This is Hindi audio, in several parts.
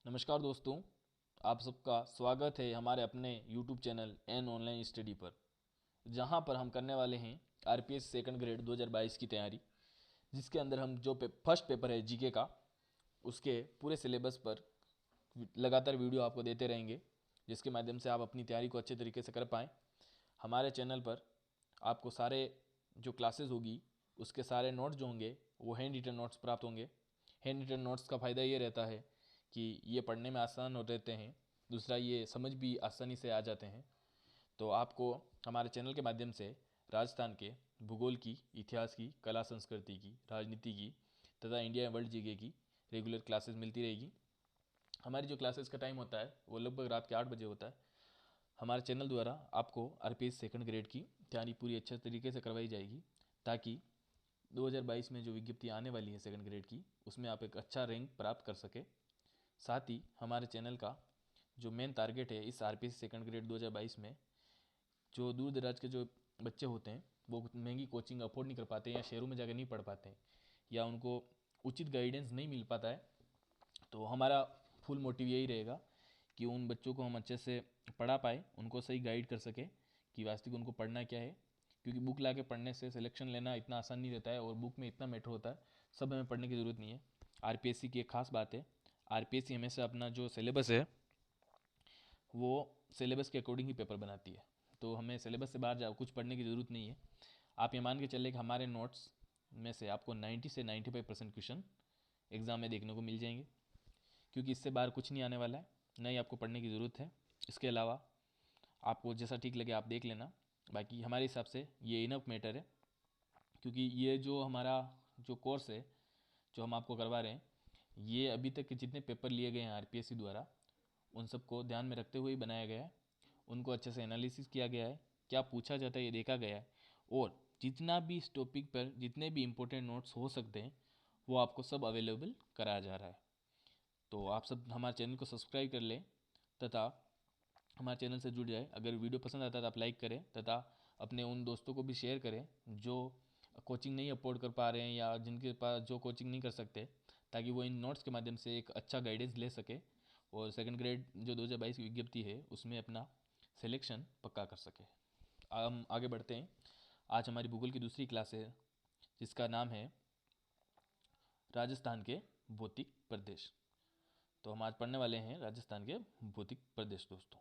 नमस्कार दोस्तों, आप सबका स्वागत है हमारे अपने YouTube channel an online study पर, जहां पर हम करने वाले हैं आरपीएस सेकंड ग्रेड 2022 की तैयारी, जिसके अंदर हम जो फर्स्ट पेपर है जीके का, उसके पूरे सिलेबस पर लगातार वीडियो आपको देते रहेंगे, जिसके माध्यम से आप अपनी तैयारी को अच्छे तरीके से कर पाएँ। हमारे चैनल पर आपको सारे जो क्लासेस होगी उसके सारे नोट्स जो होंगे वो हैंड रिटन नोट्स प्राप्त होंगे। हैंड रिटन नोट्स का फ़ायदा ये रहता है कि ये पढ़ने में आसान हो रहते हैं, दूसरा ये समझ भी आसानी से आ जाते हैं। तो आपको हमारे चैनल के माध्यम से राजस्थान के भूगोल की, इतिहास की, कला संस्कृति की, राजनीति की तथा इंडिया एंड वर्ल्ड जीके की रेगुलर क्लासेस मिलती रहेगी। हमारी जो क्लासेस का टाइम होता है वो लगभग रात के 8 बजे होता है। हमारे चैनल द्वारा आपको आरपीएस सेकंड ग्रेड की तैयारी पूरी अच्छे तरीके से करवाई जाएगी, ताकि 2022 में जो विज्ञप्ति आने वाली है सेकंड ग्रेड की, उसमें आप एक अच्छा रैंक प्राप्त कर सके। साथ ही हमारे चैनल का जो मेन टारगेट है इस आरपीएस सेकंड ग्रेड 2022 में, जो दूर दराज के जो बच्चे होते हैं वो महंगी कोचिंग अफोर्ड नहीं कर पाते, या शहरों में जाकर नहीं पढ़ पाते हैं, या उनको उचित गाइडेंस नहीं मिल पाता है, तो हमारा फुल मोटिव यही रहेगा कि उन बच्चों को हम अच्छे से पढ़ा पाए, उनको सही गाइड कर सके कि वास्तविक उनको पढ़ना क्या है। क्योंकि बुक ला के पढ़ने से सिलेक्शन लेना इतना आसान नहीं रहता है, और बुक में इतना मैटर होता है, सब हमें पढ़ने की ज़रूरत नहीं है। आरपीएससी की एक खास बात है, आरपीएससी हमेशा अपना जो सिलेबस है वो सिलेबस के अकॉर्डिंग ही पेपर बनाती है, तो हमें सिलेबस से बाहर जा कुछ पढ़ने की ज़रूरत नहीं है। आप ये मान के चले कि हमारे नोट्स में से आपको 90 से 95% क्वेश्चन एग्ज़ाम में देखने को मिल जाएंगे, क्योंकि इससे बाहर कुछ नहीं आने वाला है, ना ही आपको पढ़ने की ज़रूरत है। इसके अलावा आपको जैसा ठीक लगे आप देख लेना, बाकी हमारे हिसाब से ये इनफ मैटर है। क्योंकि ये जो हमारा जो कोर्स है जो हम आपको करवा रहे हैं, ये अभी तक के जितने पेपर लिए गए हैं आरपीएससी द्वारा, उन सबको ध्यान में रखते हुए ही बनाया गया है। उनको अच्छे से एनालिसिस किया गया है, क्या पूछा जाता है ये देखा गया है, और जितना भी इस टॉपिक पर जितने भी इम्पोर्टेंट नोट्स हो सकते हैं वो आपको सब अवेलेबल कराया जा रहा है। तो आप सब हमारे चैनल को सब्सक्राइब कर लें तथा हमारे चैनल से जुड़ जाए। अगर वीडियो पसंद आता है तो आप लाइक करें तथा अपने उन दोस्तों को भी शेयर करें जो कोचिंग नहीं अफोर्ड कर पा रहे हैं, या जिनके पास जो कोचिंग नहीं कर सकते, ताकि वो इन नोट्स के माध्यम से एक अच्छा गाइडेंस ले सके और सेकंड ग्रेड जो 2022 की विज्ञप्ति है उसमें अपना सिलेक्शन पक्का कर सके। हम आगे बढ़ते हैं। आज हमारी भूगोल की दूसरी क्लास है, जिसका नाम है राजस्थान के भौतिक प्रदेश। तो हम आज पढ़ने वाले हैं राजस्थान के भौतिक प्रदेश दोस्तों।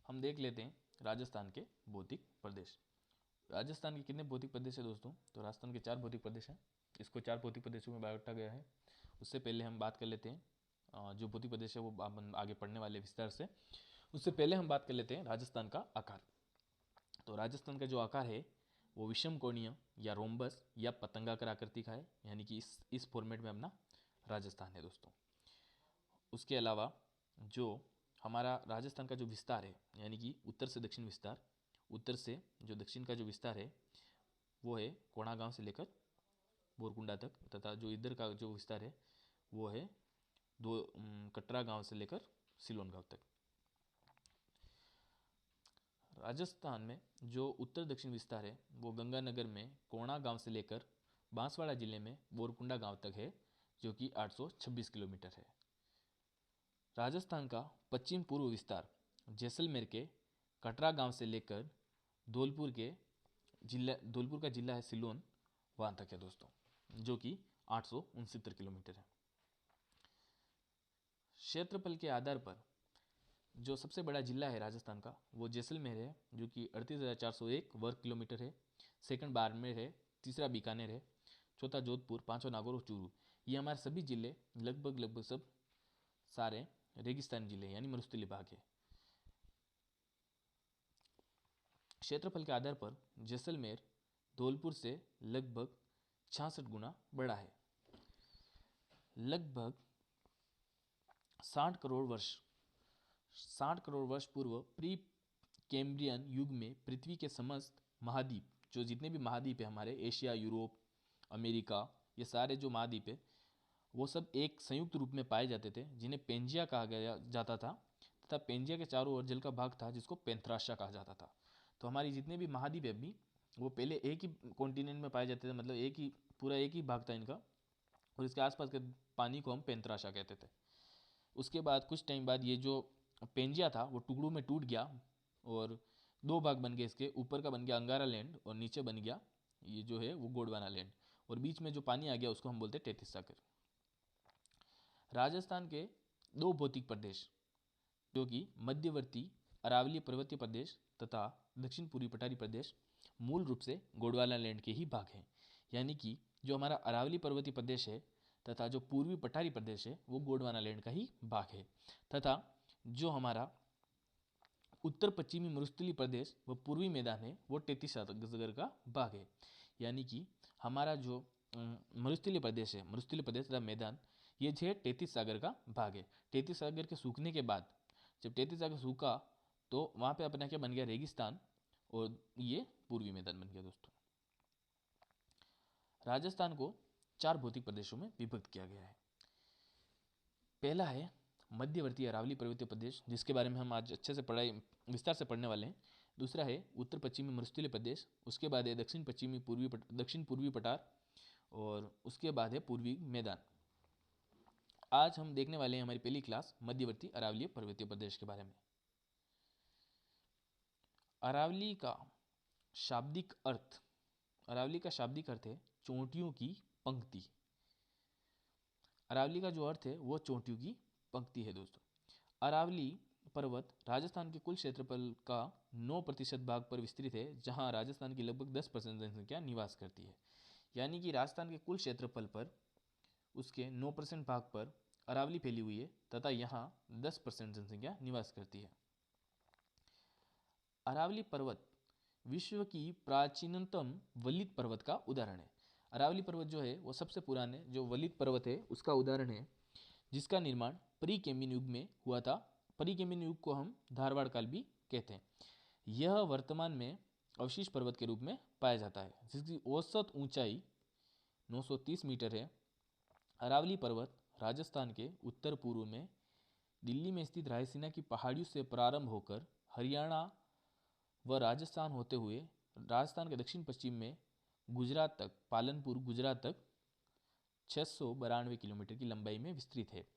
हम देख लेते हैं राजस्थान के भौतिक प्रदेश। राजस्थान के कितने भौतिक प्रदेश है दोस्तों? तो राजस्थान के 4 भौतिक प्रदेश हैं। इसको 4 भौतिक प्रदेशों में बांटा गया है। उससे पहले हम बात कर लेते हैं जो भौतिक प्रदेश है वो हम आगे पढ़ने वाले विस्तार से। उससे पहले हम बात कर लेते हैं राजस्थान का आकार। तो राजस्थान का जो आकार है वो विषम कोणीय या रोम्बस या पतंगाकार आकृति का है, यानी कि इस फॉर्मेट में अपना राजस्थान है दोस्तों। उसके अलावा जो हमारा राजस्थान का जो विस्तार है, यानी कि उत्तर से दक्षिण विस्तार, उत्तर से जो दक्षिण का जो विस्तार है वो है कोणागांव से लेकर बोरकुंडा तक, तथा जो इधर का जो विस्तार है वो है कटरा गांव से लेकर सिलोन गांव तक। राजस्थान में जो उत्तर दक्षिण विस्तार है वो गंगानगर में कोणा गांव से लेकर बांसवाड़ा जिले में बोरकुंडा गांव तक है, जो कि 826 किलोमीटर है। राजस्थान का पश्चिम पूर्व विस्तार जैसलमेर के कटरा गांव से लेकर धौलपुर का जिला है सिलोन, वहाँ तक है दोस्तों, जो कि 869 किलोमीटर है। क्षेत्रफल के आधार पर जो सबसे बड़ा जिला है राजस्थान का वो जैसलमेर है, जो कि 38,401 वर्ग किलोमीटर है। सेकंड बाड़मेर है, तीसरा बीकानेर है, चौथा जोधपुर, पांचवा नागौर और चूरू। ये हमारे सभी जिले लगभग लगभग सब सारे रेगिस्तानी जिले यानी मरुस्थलीय भाग है। क्षेत्रफल के आधार पर जैसलमेर धौलपुर से लगभग 66 गुना बड़ा है। लगभग 60 करोड़ वर्ष पूर्व प्री कैम्ब्रियन युग में पृथ्वी के समस्त महाद्वीप, जो जितने भी महाद्वीप है हमारे, एशिया, यूरोप, अमेरिका, ये सारे जो महाद्वीप है वो सब एक संयुक्त रूप में पाए जाते थे, जिन्हें पेंजिया कहा गया जाता था, तथा पेंजिया के चारों ओर जल का भाग था जिसको पेंथराशा कहा जाता था। तो हमारी जितने भी महाद्वीप है अभी वो पहले एक ही कॉन्टिनेंट में पाए जाते थे, मतलब एक ही पूरा एक ही भाग था इनका, और इसके आसपास के पानी को हम पेंतराशा कहते थे। उसके बाद कुछ टाइम बाद ये जो पेंजिया था वो टुकड़ों में टूट गया और दो भाग बन गए इसके, ऊपर का बन गया अंगारा लैंड और नीचे बन गया ये जो है वो गोंडवाना लैंड, और बीच में जो पानी आ गया उसको हम बोलते हैं तैतीस सागर। राजस्थान के दो भौतिक प्रदेश जो कि मध्यवर्ती अरावली पर्वतीय प्रदेश तथा दक्षिण पूर्वी पठारी प्रदेश मूल रूप से गोंडवाना लैंड के ही भाग हैं। यानी कि जो हमारा अरावली पर्वतीय प्रदेश है तथा जो पूर्वी पठारी प्रदेश है वो गोंडवाना लैंड का ही भाग है, तथा जो हमारा उत्तर पश्चिमी मरुस्थलीय प्रदेश व पूर्वी मैदान है वो 33 सागर का भाग है। यानी कि हमारा जो मरुस्थलीय प्रदेश है, मरुस्थलीय प्रदेश तथा मैदान, ये जो है 33 सागर का भाग है। 33 सागर के सूखने के बाद जब 33 सागर सूखा तो वहाँ पे अपना क्या बन गया, रेगिस्तान, और ये पूर्वी मैदान बन गया। दोस्तों, राजस्थान को 4 भौतिक प्रदेशों में विभक्त किया गया है। पहला है मध्यवर्ती अरावली पर्वतीय प्रदेश, जिसके बारे में हम आज अच्छे से पढ़ाई विस्तार से पढ़ने वाले हैं। दूसरा है उत्तर पश्चिमी मरुस्थलीय प्रदेश, उसके बाद है दक्षिण पूर्वी पठार, और उसके बाद है पूर्वी मैदान। आज हम देखने वाले हैं हमारी पहली क्लास मध्यवर्ती अरावली पर्वतीय प्रदेश के बारे में। अरावली का शाब्दिक अर्थ है चोटियों की पंक्ति। अरावली का जो अर्थ है वो चोटियों की पंक्ति है। दोस्तों, अरावली पर्वत राजस्थान के कुल क्षेत्रफल का 9% भाग पर विस्तृत है, जहां राजस्थान की लगभग 10% जनसंख्या निवास करती है। यानी कि राजस्थान के कुल क्षेत्रफल पर उसके 9% भाग पर अरावली फैली हुई है तथा यहाँ 10% जनसंख्या निवास करती है। अरावली पर्वत विश्व की प्राचीनतम वलित पर्वत का उदाहरण है। अरावली पर्वत जो है वो सबसे पुराने जो वलित पर्वत है उसका उदाहरण है, जिसका निर्माण प्री कैम्बियन युग में हुआ था। प्री कैम्बियन युग को हम धारवाड़ काल भी कहते हैं। यह वर्तमान में अवशेष पर्वत के रूप में पाया जाता है, जिसकी औसत ऊंचाई 930 मीटर है। अरावली पर्वत राजस्थान के उत्तर पूर्व में दिल्ली में स्थित रायसीना की पहाड़ियों से प्रारंभ होकर हरियाणा व राजस्थान होते हुए राजस्थान के दक्षिण पश्चिम में गुजरात तक, पालनपुर गुजरात तक 692 किलोमीटर की लंबाई में विस्तृत है,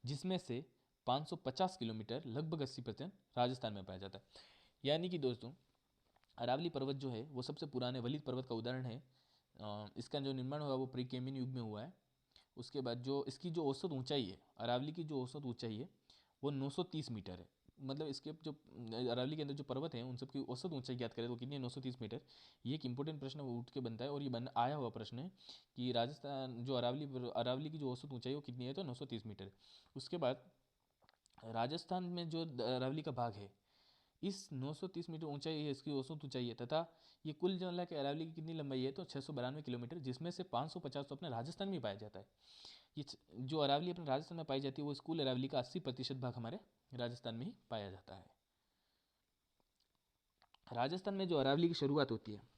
जिसमें से 550 किलोमीटर लगभग 80% राजस्थान में पाया जाता है। यानी कि दोस्तों, अरावली पर्वत जो है वो सबसे पुराने वलित पर्वत का उदाहरण है। इसका जो निर्माण हुआ वो प्री कैम्बियन युग में हुआ है। उसके बाद जो इसकी जो औसत ऊंचाई है, अरावली की जो औसत ऊंचाई है वो 930 मीटर है। मतलब इसके जो अरावली के अंदर जो पर्वत हैं उन सब की औसत ऊंचाई ज्ञात करें तो कितनी है, 930 मीटर। ये एक इंपॉर्टेंट प्रश्न उठ के बनता है, और ये आया हुआ प्रश्न है कि राजस्थान जो अरावली की जो औसत ऊंचाई है वो कितनी है, तो 930 मीटर। उसके बाद राजस्थान में जो अरावली का भाग है, इस 930 मीटर ऊंचाई है, इसकी औसत ऊंचाई है, तथा ये कुल जो के अरावली की कितनी लंबाई है, तो 692 किलोमीटर, जिसमें से 550 तो अपने राजस्थान में पाया जाता है। ये जो अरावली अपने राजस्थान में पाई जाती है वो कुल अरावली का 80% भाग हमारे राजस्थान में ही पाया जाता है। राजस्थान में जो अरावली की शुरुआत होती है,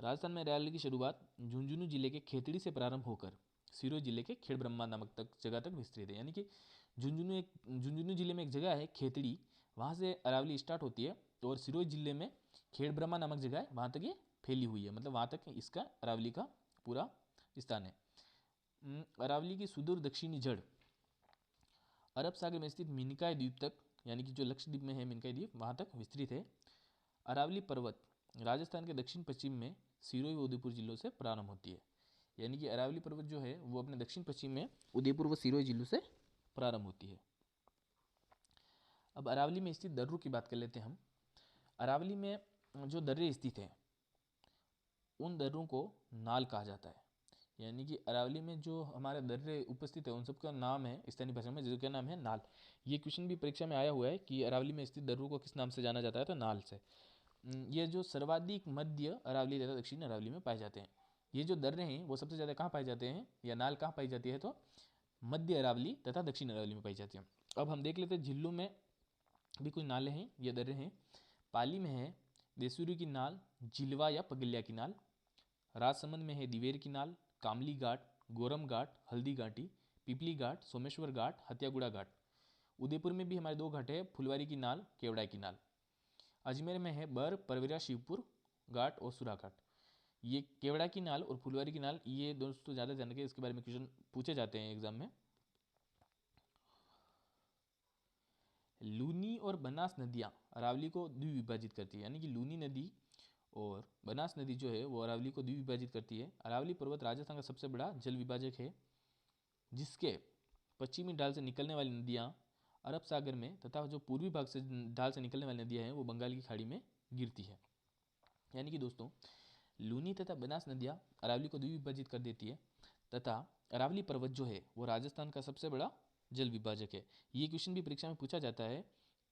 राजस्थान में अरावली की शुरुआत झुंझुनू जिले के खेतड़ी से प्रारंभ होकर सिरोही जिले के खेड़ब्रह्मा नामक जगह तक विस्तृत है। यानी कि झुंझुनू जिले में एक जगह है खेतड़ी, वहाँ से अरावली स्टार्ट होती है, और सिरोही जिले में खेड़ब्रह्मा नामक जगह है, वहाँ तक ये फैली हुई है। मतलब वहाँ तक इसका अरावली का पूरा स्थान है। अरावली की सुदूर दक्षिणी जड़ अरब सागर में स्थित मिनकाय द्वीप तक, यानी कि जो लक्षद्वीप में है मिनकाय द्वीप, वहाँ तक विस्तृत है। अरावली पर्वत राजस्थान के दक्षिण पश्चिम में सिरोही व उदयपुर जिलों से प्रारंभ होती है। यानी कि अरावली पर्वत जो है वो अपने दक्षिण पश्चिम में उदयपुर व सिरोही जिलों से प्रारंभ होती है। अब अरावली में स्थित दर्रों की बात कर लेते हैं हम। अरावली में जो दर्रे स्थित हैं उन दर्रों को नाल कहा जाता है। यानी कि अरावली में जो हमारे दर्रे उपस्थित है उन सबका नाम है स्थानीय भाषा में, जिसका नाम है नाल। ये क्वेश्चन भी परीक्षा में आया हुआ है कि अरावली में स्थित दर्रों को किस नाम से जाना जाता है, तो नाल से। ये जो सर्वाधिक मध्य अरावली तथा दक्षिण अरावली में पाए जाते हैं। ये जो दर्रे हैं वो सबसे ज़्यादा कहाँ पाए जाते हैं, या नाल कहाँ पाई जाती है, तो मध्य अरावली तथा दक्षिण अरावली में पाई जाती है। अब हम देख लेते हैं झिल्लू में भी कुछ नाले हैं या दर्रे हैं। पाली में है देसूरी की नाल, झिलवा या पगलिया की नाल। राजसमंद में है दिवेर की नाल, कामली घाट, गोरम घाट, हल्दी घाटी, पिपली घाट, सोमेश्वर घाट, हत्यागुड़ा घाट। उदयपुर में भी हमारे 2 घाट है, फुलवारी की नाल, केवड़ा की नाल। अजमेर में है बर, परवरिया, शिवपुर घाट और सुरा घाट। ये केवड़ा की नाल और फुलवारी की नाल, ये दोस्तों ज़्यादा ध्यान रखिए, इसके बारे में क्वेश्चन पूछे जाते हैं एग्जाम में। लूनी और बनास नदियाँ अरावली को द्विविभाजित करती है, यानी कि लूनी नदी और बनास नदी जो है वो अरावली को द्विविभाजित करती है। अरावली पर्वत राजस्थान का सबसे बड़ा जल विभाजक है, जिसके पश्चिमी ढाल से निकलने वाली नदियाँ अरब सागर में तथा जो पूर्वी भाग से ढाल से निकलने वाली नदियाँ हैं वो बंगाल की खाड़ी में गिरती है। यानी कि दोस्तों लूनी तथा बनास नदियाँ अरावली को द्विविभाजित कर देती है, तथा अरावली पर्वत जो है वो राजस्थान का सबसे बड़ा जल विभाजक है। ये क्वेश्चन भी परीक्षा में पूछा जाता है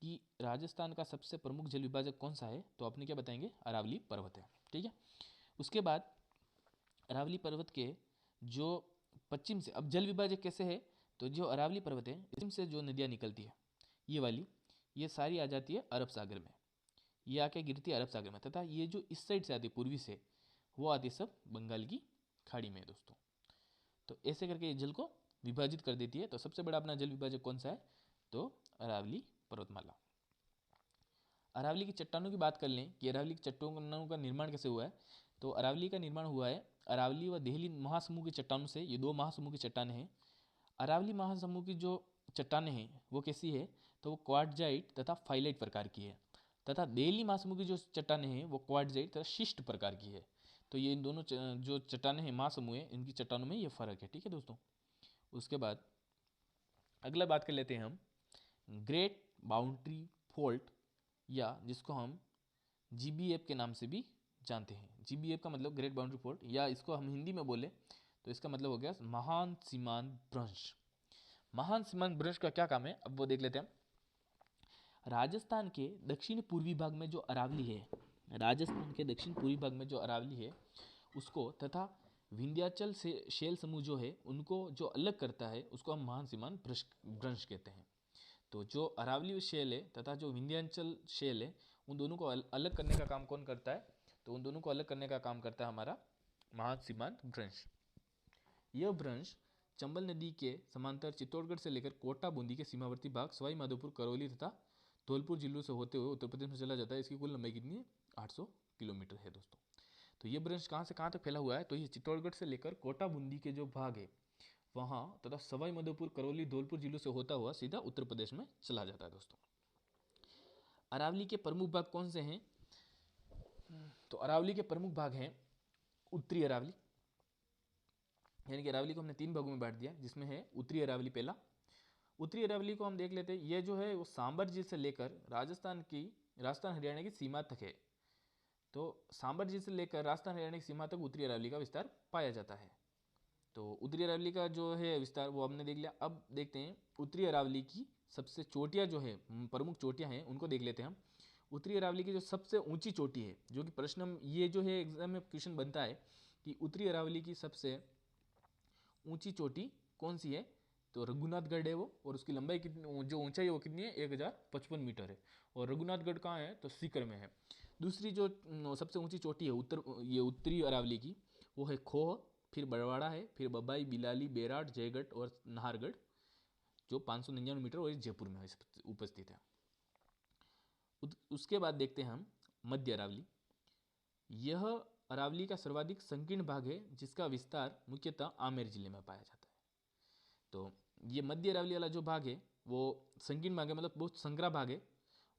कि राजस्थान का सबसे प्रमुख जल विभाजक कौन सा है, तो आपने क्या बताएंगे, अरावली पर्वत है। ठीक है। उसके बाद अरावली पर्वत के जो पश्चिम से, अब जल विभाजक कैसे है, तो जो अरावली पर्वत है पश्चिम से जो नदियाँ निकलती है ये वाली, ये सारी आ जाती है अरब सागर में, ये आके गिरती है अरब सागर में, तथा ये जो इस साइड से आती है पूर्वी से, वो आती है सब बंगाल की खाड़ी में दोस्तों। तो ऐसे करके ये जल को विभाजित कर देती है। तो सबसे बड़ा अपना जल विभाजक कौन सा है, तो अरावली पर्वतमाला। अरावली की चट्टानों की बात कर लें कि अरावली की चट्टानों का निर्माण कैसे हुआ है, तो अरावली का निर्माण हुआ है अरावली व देहली महासमूह की चट्टानों से। ये दो महासमूह की चट्टानें हैं। अरावली महासमूह की जो चट्टानें हैं वो कैसी है, तो वो क्वार्टजाइट तथा फाइलाइट प्रकार की है, तथा देहली महासमूह की जो चट्टानें हैं वो क्वार्टजाइट तथा शिष्ट प्रकार की है। तो ये इन दोनों जो चट्टानें हैं महासमूह है, इनकी चट्टानों में ये फर्क है। ठीक है दोस्तों। उसके बाद अगला बात कर लेते हैं हम ग्रेट बाउंड्री फॉल्ट, या जिसको हम GBF के नाम से भी जानते हैं। GBF का मतलब ग्रेट बाउंड्री फॉल्ट, या इसको हम हिंदी में बोले तो इसका मतलब हो गया महान सीमांत भ्रंश। महान सीमांत भ्रंश का क्या काम है, अब वो देख लेते हैं। राजस्थान के दक्षिण पूर्वी भाग में जो अरावली है, राजस्थान के दक्षिण पूर्वी भाग में जो अरावली है उसको, तथा विंध्याचल से शैल समूह जो है उनको जो अलग करता है उसको हम महान सीमांत भ्रंश कहते हैं। तो जो अरावली शैल है तथा जो विंध्याचल शैल है, उन दोनों को अलग करने का काम कौन करता है, तो उन दोनों को अलग करने का काम करता है हमारा महान सीमांत भ्रंश। यह भ्रंश चंबल नदी के समांतर चित्तौड़गढ़ से लेकर कोटा बूंदी के सीमावर्ती भाग सवाई माधोपुर, करौली तथा धौलपुर जिलों से होते हुए उत्तर प्रदेश में चला जाता है। इसकी कुल लंबाई कितनी है, 800 किलोमीटर है दोस्तों। तो ये भ्रंश कहाँ से कहाँ तक फैला हुआ है, तो ये चित्तौड़गढ़ से लेकर कोटा बूंदी के जो भाग है वहाँ तथा सवाई माधोपुर, करौली, धौलपुर जिलों से होता हुआ सीधा उत्तर प्रदेश में चला जाता है दोस्तों। अरावली के प्रमुख भाग कौन से हैं, तो अरावली के प्रमुख भाग हैं उत्तरी अरावली, यानी कि अरावली को हमने 3 भागों में बांट दिया, जिसमें है उत्तरी अरावली पहला। उत्तरी अरावली को हम देख लेते हैं, ये जो है वो सांबर झील से लेकर राजस्थान हरियाणा की सीमा तक है। तो सांबर झील से लेकर राजस्थान हरियाणा की सीमा तक उत्तरी अरावली का विस्तार पाया जाता है। तो उत्तरी अरावली का जो है विस्तार वो हमने देख लिया। अब देखते हैं उत्तरी अरावली की सबसे चोटियाँ जो है, प्रमुख चोटियाँ हैं उनको देख लेते हैं हम। उत्तरी अरावली की जो सबसे ऊंची चोटी है, जो कि प्रश्न ये जो है एग्जाम में क्वेश्चन बनता है कि उत्तरी अरावली की सबसे ऊंची चोटी कौन सी है, तो रघुनाथगढ़ है वो, और उसकी लंबाई कितनी, जो ऊंचाई है वो कितनी है, 1055 मीटर है। और रघुनाथगढ़ कहाँ है, तो सीकर में है। दूसरी जो सबसे ऊंची चोटी है उत्तरी अरावली की, वो है खोह, फिर बड़वाड़ा है, फिर बबाई, बिलाली, बेराट, जयगढ़ और नाहरगढ़, जो 599 मीटर और जयपुर में उपस्थित है। उसके बाद देखते हैं हम मध्य अरावली। यह अरावली का सर्वाधिक संकीर्ण भाग है, जिसका विस्तार मुख्यतः आमेर जिले में पाया जाता है। तो ये मध्य अरावली वाला जो भाग है वो संकीर्ण भाग है, मतलब बहुत संकरा भाग है,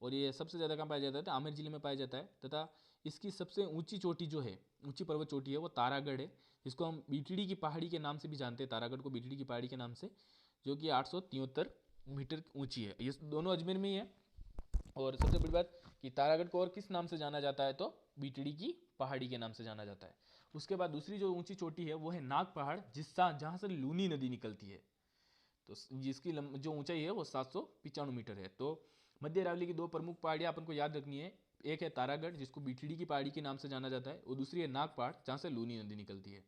और ये सबसे ज़्यादा कहाँ पाया जाता है, तो आमेर जिले में पाया जाता है। तथा इसकी सबसे ऊंची चोटी जो है, ऊंची पर्वत चोटी है, वो तारागढ़ है, जिसको हम बीटड़ी की पहाड़ी के नाम से भी जानते हैं। तारागढ़ को बीटड़ी की पहाड़ी के नाम से, जो कि 873 मीटर ऊंची है। ये दोनों अजमेर में ही है। और सबसे बड़ी बात कि तारागढ़ को और किस नाम से जाना जाता है, तो बीटड़ी की पहाड़ी के नाम से जाना जाता है। उसके बाद दूसरी जो ऊंची चोटी है वो है नाग पहाड़, जहाँ से लूनी नदी निकलती है। तो जिसकी जो ऊंचाई है वो 795 मीटर है। तो मध्य अरावली की 2 प्रमुख पहाड़ियाँ अपन को याद रखनी है। एक है तारागढ़, जिसको बीटड़ी की पहाड़ी के नाम से जाना जाता है, और दूसरी है नाग पहाड़, जहाँ से लूनी नदी निकलती है।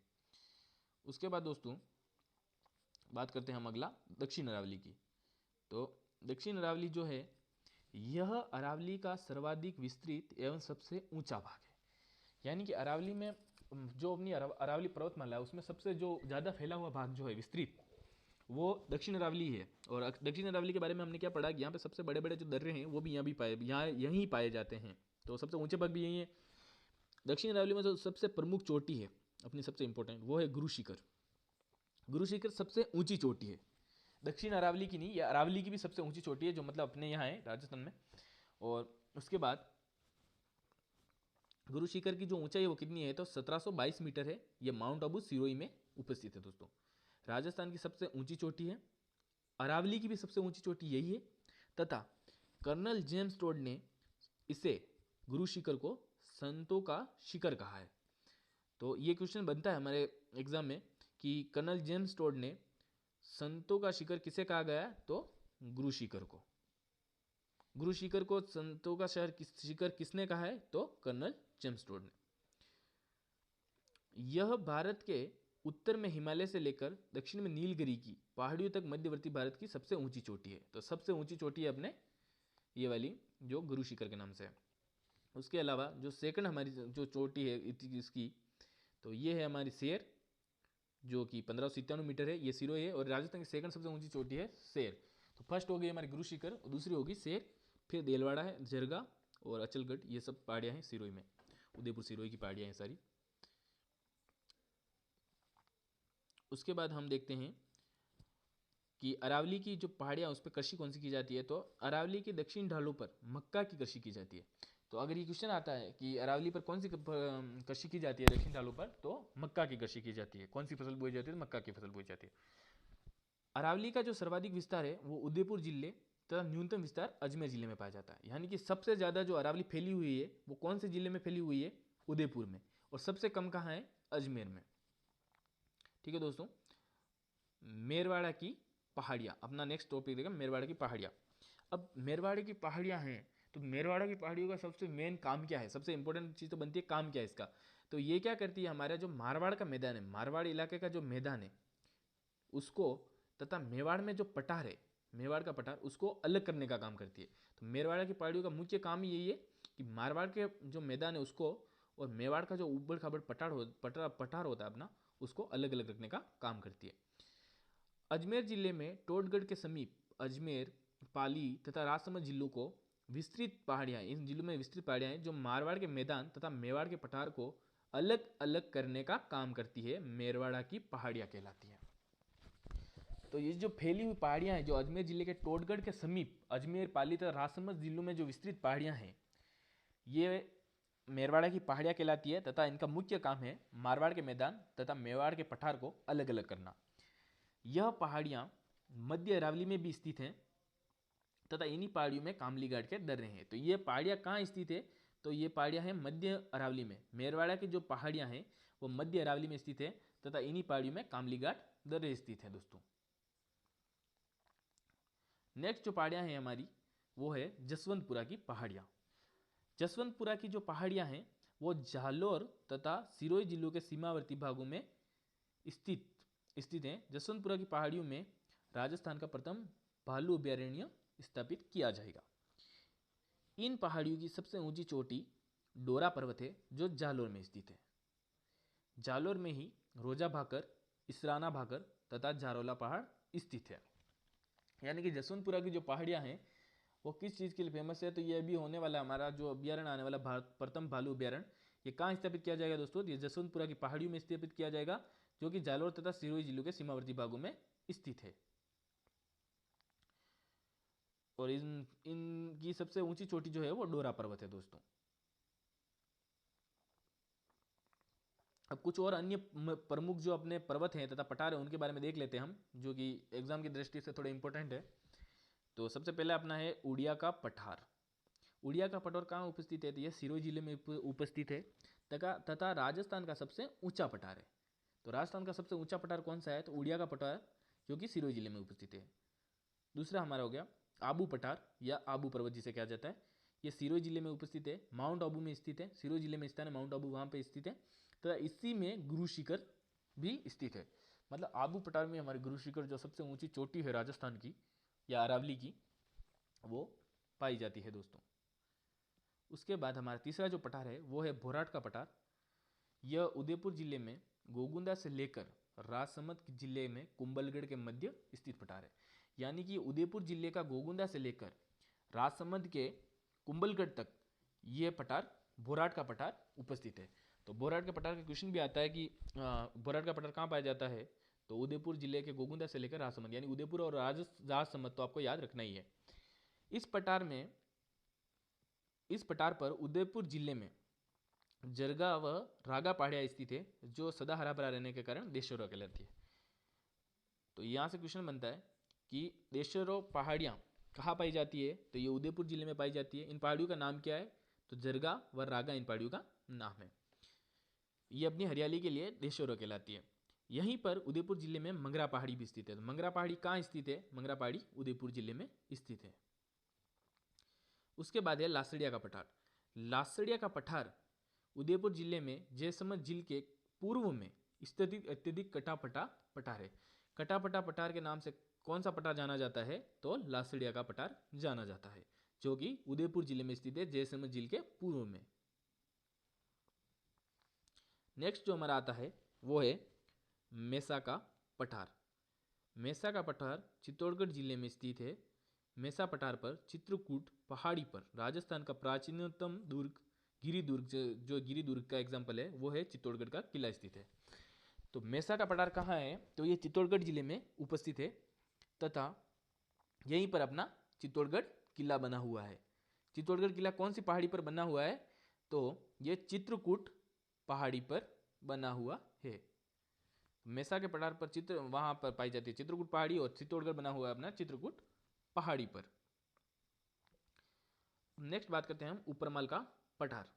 उसके बाद दोस्तों बात करते हैं हम अगला दक्षिण अरावली की। तो दक्षिण अरावली जो है, यह अरावली का सर्वाधिक विस्तृत एवं सबसे ऊंचा भाग है। यानी कि अरावली में जो अपनी अरावली पर्वतमाला है उसमें सबसे जो ज़्यादा फैला हुआ भाग जो है विस्तृत, वो दक्षिण अरावली है। और दक्षिण अरावली के बारे में हमने क्या पढ़ा कि यहाँ पे सबसे बड़े बड़े जो दर्रे हैं वो भी यहीं पाए जाते हैं। तो सबसे ऊंचे भाग भी यही है। दक्षिण अरावली में जो सबसे प्रमुख चोटी है अपनी, सबसे इंपॉर्टेंट, वो है गुरु शिखर। गुरु शिखर सबसे ऊंची चोटी है, दक्षिण अरावली की नहीं, ये अरावली की भी सबसे ऊंची चोटी है, जो मतलब अपने यहाँ है राजस्थान में। और उसके बाद गुरु शिखर की जो ऊंचाई है वो कितनी है, तो 1722 मीटर है। ये माउंट आबू सिरोही में उपस्थित है दोस्तों। राजस्थान की सबसे ऊंची चोटी है, अरावली की भी सबसे ऊंची चोटी यही है, तथा कर्नल जेम्स टोड ने इसे, गुरु शिखर को, संतों का शिखर कहा है। तो ये क्वेश्चन बनता है हमारे एग्जाम में कि कर्नल जेम्स टोड ने संतों का शिखर किसे कहा गया है, तो गुरु शिखर को। गुरु शिखर को संतों का शिखर किसने कहा है, तो कर्नल जेम्स टोड ने। यह भारत के उत्तर में हिमालय से लेकर दक्षिण में नीलगिरी की पहाड़ियों तक मध्यवर्ती भारत की सबसे ऊंची चोटी है। तो सबसे ऊंची चोटी है अपने ये वाली, जो गुरु शिखर के नाम से है। उसके अलावा जो सेकंड हमारी जो चोटी है इसकी, तो ये है हमारी शेर, जो कि 1597 मीटर है, ये सिरोही है। और राजस्थान की सेकंड सबसे ऊंची चोटी है शेर। तो फर्स्ट हो गई हमारी गुरु शिखर, और दूसरी होगी शेर, फिर देलवाड़ा है, जरगा और अचलगढ़, ये सब पहाड़ियाँ हैं सिरोही में, उदयपुर सिरोही की पहाड़ियाँ हैं सारी। उसके बाद हम देखते हैं कि अरावली की जो पहाड़ियाँ, उस पर कृषि कौन सी की जाती है, तो अरावली के दक्षिण ढालों पर मक्का की कृषि की जाती है। तो अगर ये क्वेश्चन आता है कि अरावली पर कौन सी कृषि की जाती है दक्षिण ढालों पर, तो मक्का की कृषि की जाती है। कौन सी फसल बोई जाती है, तो मक्का की फसल बोई जाती है। अरावली का जो सर्वाधिक विस्तार है वो उदयपुर जिले तथा न्यूनतम विस्तार अजमेर जिले में पाया जाता है। यानी कि सबसे ज़्यादा जो अरावली फैली हुई है वो कौन से जिले में फैली हुई है, उदयपुर में, और सबसे कम कहाँ है, अजमेर में। ठीक है दोस्तों, मेरवाड़ा की पहाड़ियाँ अपना नेक्स्ट टॉपिक देगा, मेरवाड़ा की पहाड़ियाँ। अब मेरवाड़ा की पहाड़ियाँ हैं, तो मेरवाड़ा की पहाड़ियों का सबसे मेन काम क्या है, सबसे इंपॉर्टेंट चीज़ तो बनती है काम क्या है इसका। तो ये क्या करती है, हमारा जो मारवाड़ का मैदान है, मारवाड़ इलाके का जो मैदान है उसको, तथा मेवाड़ में जो पठार है, मेवाड़ का पठार, उसको अलग करने का काम करती है। तो मेरवाड़ा की पहाड़ियों का मुख्य काम ही यही है कि मारवाड़ के जो मैदान है उसको, और मेवाड़ का जो उबड़ खाबड़ पठार होता है अपना, उसको अलग अलग रखने का काम करती है। अजमेर जिले में टोडगढ़ के समीप अजमेर, पाली तथा राजसमंद जिलों को विस्तृत पहाड़ियाँ, इन जिलों में विस्तृत पहाड़ियाँ हैं जो मारवाड़ के मैदान तथा मेवाड़ के पठार को अलग अलग करने का काम करती है, मेरवाड़ा की पहाड़ियाँ कहलाती हैं। तो ये जो फैली हुई पहाड़ियाँ हैं, जो अजमेर जिले के टोडगढ़ के समीप अजमेर, पाली तथा राजसमंद जिलों में जो विस्तृत पहाड़ियाँ हैं, ये मेरवाड़ा की पहाड़ियाँ कहलाती है, तथा इनका मुख्य काम है मारवाड़ के मैदान तथा मेवाड़ के पठार को अलग अलग करना। यह पहाड़ियाँ मध्य अरावली में भी स्थित हैं तथा इन्हीं पहाड़ियों में कामली घाट के दर्रे हैं। तो ये पहाड़ियाँ कहाँ स्थित है, तो ये पहाड़ियाँ हैं मध्य अरावली में। मेरवाड़ा की जो पहाड़ियाँ हैं वो मध्य अरावली में स्थित है, तथा इन्हीं पहाड़ियों में कामली घाट दर्रे स्थित हैं दोस्तों। नेक्स्ट जो पहाड़ियाँ हैं हमारी, वो है जसवंतपुरा की पहाड़ियाँ। जसवंतपुरा की जो पहाड़ियाँ हैं वो जालोर तथा सिरोही जिलों के सीमावर्ती भागों में स्थित हैं। जसवंतपुरा की पहाड़ियों में राजस्थान का प्रथम भालू अभयारण्य स्थापित किया जाएगा। इन पहाड़ियों की सबसे ऊंची चोटी डोरा पर्वत है, जो जालोर में स्थित है। जालोर में ही रोजा भाकर, इसराना भाकर तथा जारोला पहाड़ स्थित है। यानी कि जसवंतपुरा की जो पहाड़ियाँ हैं वो किस चीज़ के लिए फेमस है, तो ये अभी होने वाला हमारा जो अभ्यारण्य आने वाला भारत प्रथम भालू अभ्यारण्य, ये कहाँ स्थापित किया जाएगा दोस्तों, ये जसवंतपुरा की पहाड़ियों में स्थापित किया जाएगा, जो कि जालोर तथा सिरोही जिलों के सीमावर्ती भागों में स्थित है। और इनकी सबसे ऊंची चोटी जो है वो डोरा पर्वत है दोस्तों। अब कुछ और अन्य प्रमुख जो अपने पर्वत हैं तथा पठार हैं उनके बारे में देख लेते हैं हम, जो कि एग्जाम की दृष्टि से थोड़ा इंपॉर्टेंट है। तो सबसे पहले अपना है उड़िया का पठार। उड़िया का पठार कहाँ उपस्थित है, तो यह सिरोही जिले में उपस्थित है, तथा राजस्थान का सबसे ऊंचा पठार है। तो राजस्थान का सबसे ऊंचा पठार कौन सा है, तो उड़िया का पठार, जो कि सिरोही जिले में उपस्थित है। दूसरा हमारा हो गया आबू पठार या आबू पर्वत जिसे कहा जाता है, ये सिरोही जिले में उपस्थित है, माउंट आबू में स्थित है। सिरोही जिले में स्थित है, माउंट आबू वहाँ पे स्थित है, तो इसी में गुरु शिखर भी स्थित है। मतलब आबू पठार में हमारे गुरु शिखर, जो सबसे ऊंची चोटी है राजस्थान की या अरावली की, वो पाई जाती है दोस्तों। उसके बाद हमारा तीसरा जो पठार है वो है भोराट का पठार। यह उदयपुर जिले में गोगुंदा से लेकर राजसमंद जिले में कुंभलगढ़ के मध्य स्थित पठार है। यानी कि उदयपुर जिले का गोगुंदा से लेकर राजसमंद के कुंभलगढ़ तक ये पठार बोराट का पठार उपस्थित है। तो बोराट के पठार का क्वेश्चन भी आता है कि बोराट का पठार कहाँ पाया जाता है, तो उदयपुर जिले के गोगुंदा से लेकर राजसमंद, यानी उदयपुर और राजसमंद तो आपको याद रखना ही है। इस पठार पर उदयपुर जिले में जरगा व रागा पहाड़ियाँ स्थित है, जो सदा हरा भरा रहने के कारण देशोरो कहलाती है। तो यहाँ से क्वेश्चन बनता है कि देशोरो पहाड़ियाँ कहाँ पाई जाती है, तो ये उदयपुर जिले में पाई जाती है। इन पहाड़ियों का नाम क्या है, तो जरगा व रागा इन पहाड़ियों का नाम है। ये अपनी हरियाली के लिए देशोरो कहलाती है। यहीं पर उदयपुर जिले में मंगरा पहाड़ी भी स्थित है। तो मंगरा पहाड़ी कहाँ स्थित है, मंगरा पहाड़ी उदयपुर जिले में स्थित है। उसके बाद है लासड़िया का पठार। लासड़िया का पठार उदयपुर जिले में जयसमंद झील के पूर्व में स्थित अत्यधिक कटापटा पठार है। कटापटा पठार के नाम से कौन सा पठार जाना जाता है, तो लासड़िया का पठार जाना जाता है, जो कि उदयपुर जिले में स्थित है, जयसमंद झील के पूर्व में। नेक्स्ट जो हमारा आता है वो है मेसा का पठार। मेसा का पठार चित्तौड़गढ़ जिले में स्थित है। मेसा पठार पर चित्रकूट पहाड़ी पर राजस्थान का प्राचीनतम दुर्ग गिरी दुर्ग, जो गिरी दुर्ग का एग्जाम्पल है वो है चित्तौड़गढ़ का किला स्थित है। तो मेसा का पठार कहाँ है, तो ये चित्तौड़गढ़ जिले में उपस्थित है तथा यहीं पर अपना चित्तौड़गढ़ किला बना हुआ है। चित्तौड़गढ़ किला कौन सी पहाड़ी पर बना हुआ है, तो ये चित्रकूट पहाड़ी पर बना हुआ है। मेसा के पठार पर वहां पर पाई जाती है चित्रकूट पहाड़ी, और चित्तौड़गढ़ बना हुआ है अपना चित्रकूट पहाड़ी पर। नेक्स्ट बात करते हैं हम ऊपरमाल का पठार।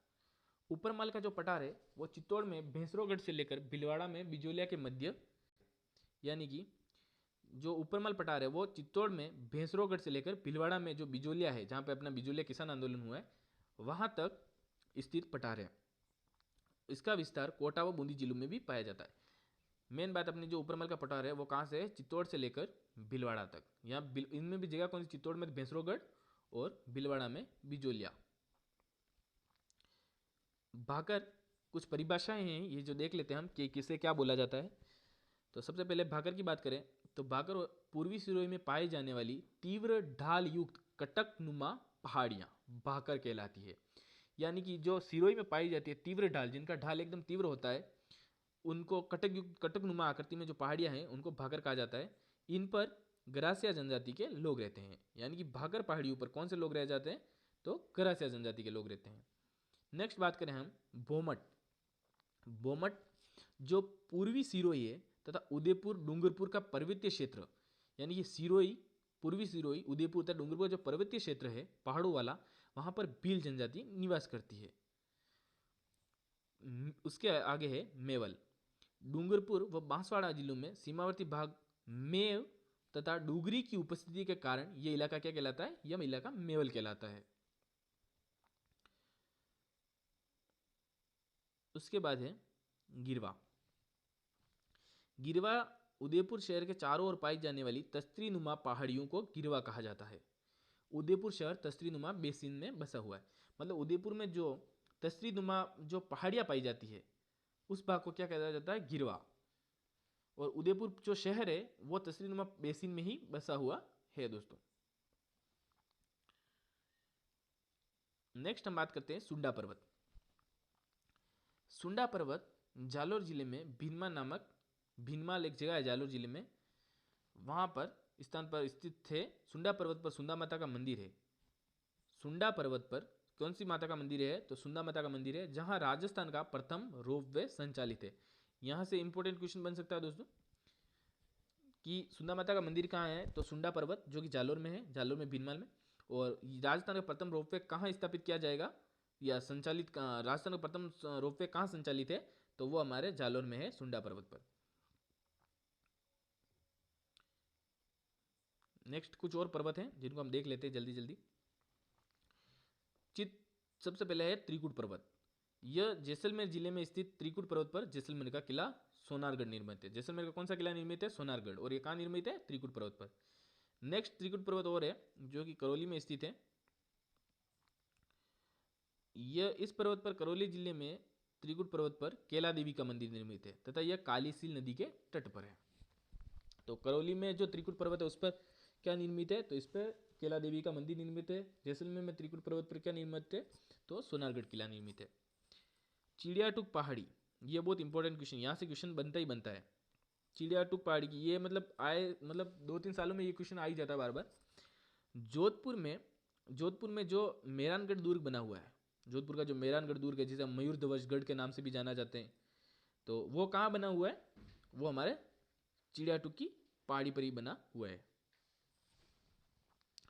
ऊपरमाल का जो पठार है वो चित्तौड़ में भैंसरोगढ़ से लेकर भीलवाड़ा में बिजोलिया के मध्य, यानी कि जो ऊपरमाल पठार है वो चित्तौड़ में भैंसरोगढ़ से लेकर भीलवाड़ा में जो बिजोलिया है, जहाँ पे अपना बिजोलिया किसान आंदोलन हुआ है, वहां तक स्थित पठार है। इसका विस्तार कोटा व बूंदी जिलों में भी पाया जाता है। मेन बात अपनी जो ऊपरमल का पठार है वो कहाँ से है, चित्तौड़ से लेकर भीलवाड़ा तक। यहाँ इनमें भी जगह कौन सी, चित्तौड़ में भैंसरोगढ़ और भीलवाड़ा में बिजोलिया। भाकर कुछ परिभाषाएं हैं, ये जो देख लेते हैं हम कि किसे क्या बोला जाता है। तो सबसे पहले भाकर की बात करें तो भाकर पूर्वी सिरोही में पाई जाने वाली तीव्र ढाल युक्त कटक नुमा पहाड़ियाँ भाकर कहलाती है। यानी कि जो सिरोही में पाई जाती है तीव्र ढाल, जिनका ढाल एकदम तीव्र होता है, उनको कटक नुमा आकृति में जो पहाड़ियाँ हैं उनको भाकर कहा जाता है। इन पर गरासिया जनजाति के लोग रहते हैं। यानी कि भाकर पहाड़ियों पर कौन से लोग रह जाते हैं, तो गरासिया जनजाति के लोग रहते हैं। नेक्स्ट बात करें हम बोमट। बोमट जो पूर्वी सिरोही है तथा उदयपुर डूंगरपुर का पर्वतीय क्षेत्र, यानी कि सिरोही, पूर्वी सिरोही, उदयपुर तथा डूंगरपुर जो पर्वतीय क्षेत्र है पहाड़ों वाला, वहां पर भील जनजाति निवास करती है। उसके आगे है मेवल। डूंगरपुर व बांसवाड़ा जिलों में सीमावर्ती भाग मेव तथा डुगरी की उपस्थिति के कारण यह इलाका क्या कहलाता है, यह इलाका मेवल कहलाता है। उसके बाद है गिरवा। गिरवा उदयपुर शहर के चारों ओर पाई जाने वाली तस्त्री नुमा पहाड़ियों को गिरवा कहा जाता है। उदयपुर शहर तस्त्री नुमा बेसिन में बसा हुआ है। मतलब उदयपुर में जो तस्त्री नुमा जो पहाड़ियाँ पाई जाती है उस भाग को क्या कहा जाता है, गिरवा। और उदयपुर जो शहर है वो तस्त्री नुमा बेसिन में ही बसा हुआ है दोस्तों। नेक्स्ट हम बात करते हैं सुंडा पर्वत। सुंडा पर्वत जालोर जिले में भीनमाल एक जगह है जालोर जिले में, वहां पर स्थान पर स्थित थे। सुंडा पर्वत पर सुंदा माता का मंदिर है। सुंडा पर्वत पर कौन सी माता का मंदिर है, तो सुंदा माता का मंदिर है, जहां राजस्थान का प्रथम रोपवे संचालित है। यहां से इंपॉर्टेंट क्वेश्चन बन सकता है दोस्तों कि सुंदा माता का मंदिर कहाँ है, तो सुंडा पर्वत जो कि जालोर में है, जालोर में भीनमाल में। और राजस्थान का प्रथम रोपवे कहाँ स्थापित किया जाएगा या संचालित, राजस्थान का प्रथम रोपवे कहाँ संचालित है, तो वो हमारे जालोर में है, सुंडा पर्वत पर। नेक्स्ट कुछ और पर्वत हैं जिनको हम देख लेते हैं जल्दी जल्दी। सबसे पहले है त्रिकुट पर्वत। यह जैसलमेर जिले में स्थित त्रिकुट पर्वत पर जैसलमेर का किला सोनारगढ़ निर्मित है। जैसलमेर का कौन सा किला निर्मित है, सोनारगढ़, और ये कहाँ निर्मित है, त्रिकुट पर्वत पर। नेक्स्ट त्रिकुट पर्वत और है जो कि करौली में स्थित है। यह इस पर्वत पर करौली जिले में त्रिकुट पर्वत पर केला देवी का मंदिर निर्मित है तथा यह कालीसील नदी के तट पर है। तो करौली में जो त्रिकुट पर्वत है उस पर क्या निर्मित है, तो इस पर केला देवी का मंदिर निर्मित है। जैसलमेर में त्रिकुट पर्वत पर क्या निर्मित है, तो सोनारगढ़ किला निर्मित है। चिड़ियाटूक पहाड़ी, ये बहुत इंपॉर्टेंट क्वेश्चन, यहाँ से क्वेश्चन बनता ही बनता है। चिड़ियाटूक पहाड़ी की ये मतलब 2-3 सालों में ये क्वेश्चन आ ही जाता है बार बार। जोधपुर में जो मेहरानगढ़ दुर्ग बना हुआ है, जोधपुर का जो मेहरानगढ़ दुर्ग है, जिसे मयूर ध्वज गढ़ के नाम से भी जाना जाते हैं, तो वो कहाँ बना हुआ है, वो हमारे चिड़ियाटूक की पहाड़ी पर ही बना हुआ है।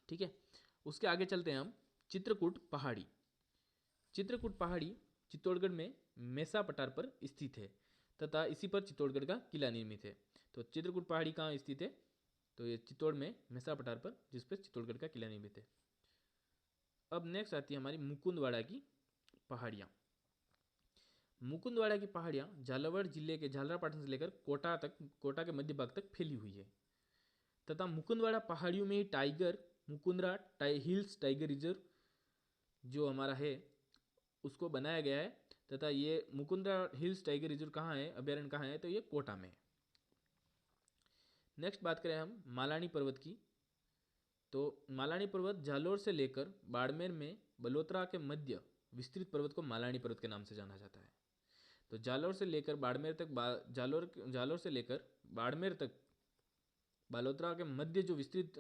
ठीक है, उसके आगे चलते हैं हम। चित्रकूट पहाड़ी, चित्रकूट पहाड़ी चित्तौड़गढ़ में मेसा पठार पर स्थित है तथा इसी पर चित्तौड़गढ़ का किला निर्मित है। तो चित्रकूट पहाड़ी कहाँ स्थित है, तो ये चित्तौड़ में मेसा पठार पर, जिस पर चित्तौड़गढ़ का किला निर्मित है। अब नेक्स्ट आती है हमारी मुकुंदवाड़ा की पहाड़ियाँ। मुकुंदवाड़ा की पहाड़ियाँ झालावाड़ जिले के झालरापाटन से लेकर कोटा के मध्य भाग तक फैली हुई है तथा मुकुंदवाड़ा पहाड़ियों में ही tiger Mukundra hills tiger reserve जो हमारा है उसको बनाया गया है तथा ये मुकुंदरा हिल्स टाइगर रिजर्व कहाँ है, अभ्यारण्य कहाँ है, तो ये कोटा में है। नेक्स्ट बात करें हम मालानी पर्वत की, तो मालानी पर्वत जालोर से लेकर बाड़मेर में बलोत्रा के मध्य विस्तृत पर्वत को मालानी पर्वत के नाम से जाना जाता है। तो जालोर से लेकर बाड़मेर तक जालोर से लेकर बाड़मेर तक बालोतरा के मध्य जो विस्तृत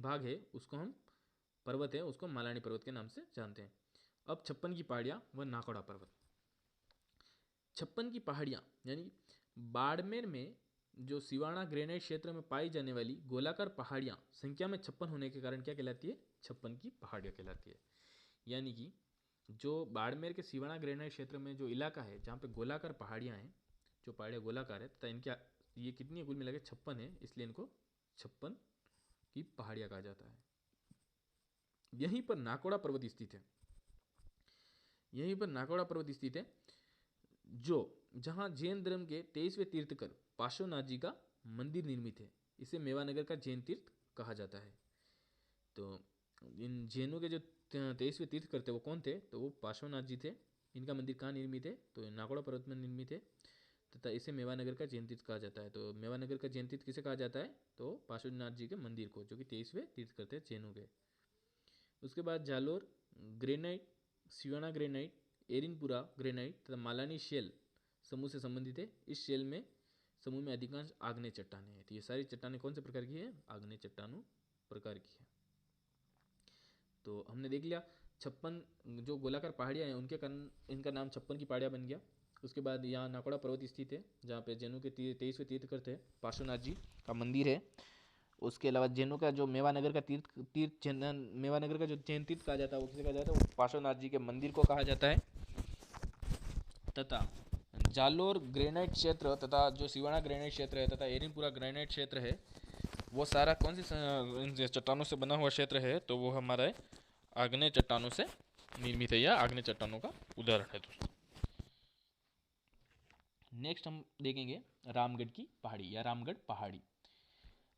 भाग है उसको हम पर्वत है उसको मालानी पर्वत के नाम से जानते हैं। अब 56 की पहाड़ियाँ व नाकोड़ा पर्वत। 56 की पहाड़ियाँ यानी बाड़मेर में जो सिवाना ग्रेनाइट क्षेत्र में पाई जाने वाली गोलाकार पहाड़ियाँ संख्या में 56 होने के कारण क्या कहलाती है, 56 की पहाड़ियाँ कहलाती है। यानी कि जो बाड़मेर के सिवाना ग्रेनाइट क्षेत्र में जो इलाका है जहाँ पे गोलाकार पहाड़ियाँ हैं, जो पहाड़ियाँ गोलाकार है तथा इनके ये कितनी है, कुल मिला के 56 है, इसलिए इनको 56 की पहाड़ियाँ कहा जाता है। यहीं पर नाकोड़ा पर्वत स्थित है, यहीं पर नाकोड़ा पर्वत स्थित है जो जहाँ जैन धर्म के 23वें तीर्थकर पार्श्वनाथ जी का मंदिर निर्मित है। इसे मेवानगर का जैन तीर्थ कहा जाता है। तो इन जैनों के जो 23वें तीर्थकर थे वो कौन थे, तो वो पार्श्वनाथ जी थे। इनका मंदिर कहाँ निर्मित है, तो नाकोड़ा पर्वत में निर्मित है तथा इसे मेवानगर का जैन तीर्थ कहा जाता है। तो मेवानगर का जैन तीर्थ किसे कहा जाता है, तो पार्श्वनाथ जी के मंदिर को, जो कि 23वें तीर्थकर थे जैनों के। उसके बाद Jalore granite, Siwana granite, Erinpura granite तथा मालानी शेल समूह से संबंधित है। इस शेल में समूह में अधिकांश आग्नेय चट्टानें हैं। तो ये सारी चट्टानें कौन से प्रकार की है, आग्नेय चट्टानों प्रकार की है। तो हमने देख लिया 56 जो गोलाकार पहाड़ियाँ हैं उनके कारण इनका नाम 56 की पहाड़ियाँ बन गया। उसके बाद यहाँ नाकोड़ा पर्वत स्थित है जहाँ पे जैनों के 23वें तीर्थकर थे पार्श्वनाथ जी का मंदिर है। उसके अलावा जैनों का जो मेवानगर का मेवानगर का जो जैन तीर्थ कहा जाता है वो किसे कहा जाता है, वो पार्श्वनाथ जी के मंदिर को कहा जाता है। तथा जालोर ग्रेनाइट क्षेत्र तथा जो सिवाना ग्रेनाइट क्षेत्र है तथा एरिनपुरा ग्रेनाइट क्षेत्र है वो सारा कौन सी चट्टानों से बना हुआ क्षेत्र है, तो वो हमारा आग्नेय चट्टानों से निर्मित है या आग्नेय चट्टानों का उदाहरण है दोस्तों। नेक्स्ट हम देखेंगे रामगढ़ की पहाड़ी या रामगढ़ पहाड़ी।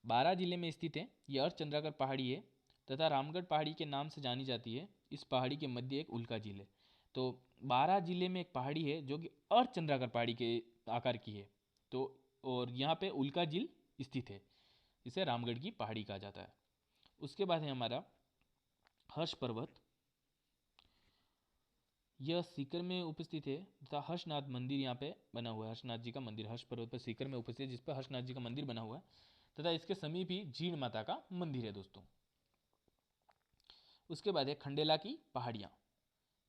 बारां जिले में स्थित है। यह अर्धचंद्राकार पहाड़ी है तथा रामगढ़ पहाड़ी के नाम से जानी जाती है। इस पहाड़ी के मध्य एक उल्का झील है। तो बारां जिले में एक पहाड़ी है जो कि अर्धचंद्राकार पहाड़ी के आकार की है, तो और यहाँ पे उल्का झील स्थित है, इसे रामगढ़ की पहाड़ी कहा जाता है। उसके बाद है हमारा हर्ष पर्वत। यह सीकर में उपस्थित है तथा हर्षनाथ मंदिर यहाँ पे बना हुआ है। हर्षनाथ जी का मंदिर हर्ष पर्वत पर सीकर में उपस्थित है, जिस पर हर्षनाथ जी का मंदिर बना हुआ है तथा इसके समीप ही जीण माता का मंदिर है दोस्तों। उसके बाद है खंडेला की पहाड़ियाँ।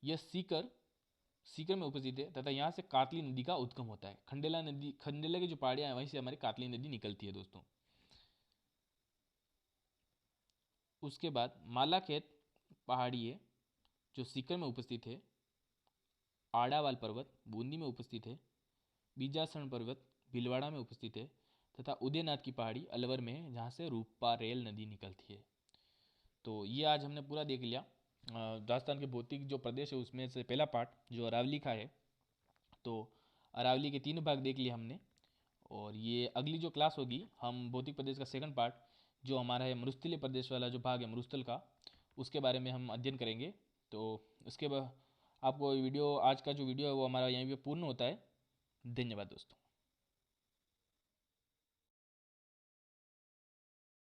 यह सीकर में उपस्थित है तथा यहाँ से कातली नदी का उद्गम होता है। खंडेला की जो पहाड़ियाँ हैं वहीं से हमारी कातली नदी निकलती है दोस्तों। उसके बाद मालाखेत पहाड़ी है जो सीकर में उपस्थित है। आड़ावाल पर्वत बूंदी में उपस्थित है। बीजासन पर्वत भीलवाड़ा में उपस्थित है तथा उदयनाथ की पहाड़ी अलवर में है जहाँ से रूपा रेल नदी निकलती है। तो ये आज हमने पूरा देख लिया राजस्थान के भौतिक जो प्रदेश है उसमें से पहला पार्ट जो अरावली का है। तो अरावली के 3 भाग देख लिए हमने, और ये अगली जो क्लास होगी हम भौतिक प्रदेश का सेकंड पार्ट जो हमारा है मरुस्थलीय प्रदेश वाला जो भाग है मरुस्थल का, उसके बारे में हम अध्ययन करेंगे। तो उसके बाद आपको वीडियो आज का जो वीडियो है वो हमारा यहीं पे पूर्ण होता है। धन्यवाद दोस्तों।